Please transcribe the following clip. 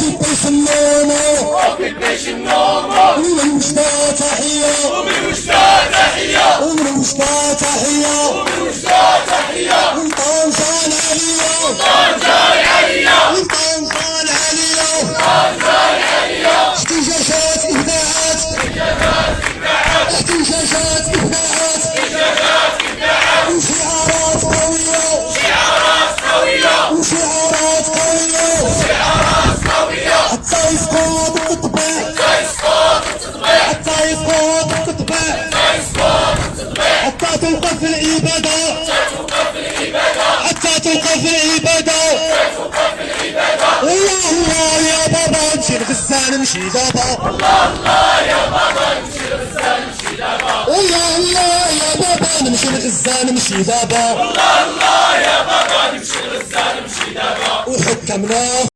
وقت بيش النومو ومن وجدة تحية ومن وجدة تحية والطنجة العالية احتجاجات إبداعات وشعارات قوية حتى يسقط التطبيع حتى توقف العبادة الله يا بابا نمشي لغزة نمشي دابا الله يا بابا نمشي لغزة نمشي دابا وحكمنا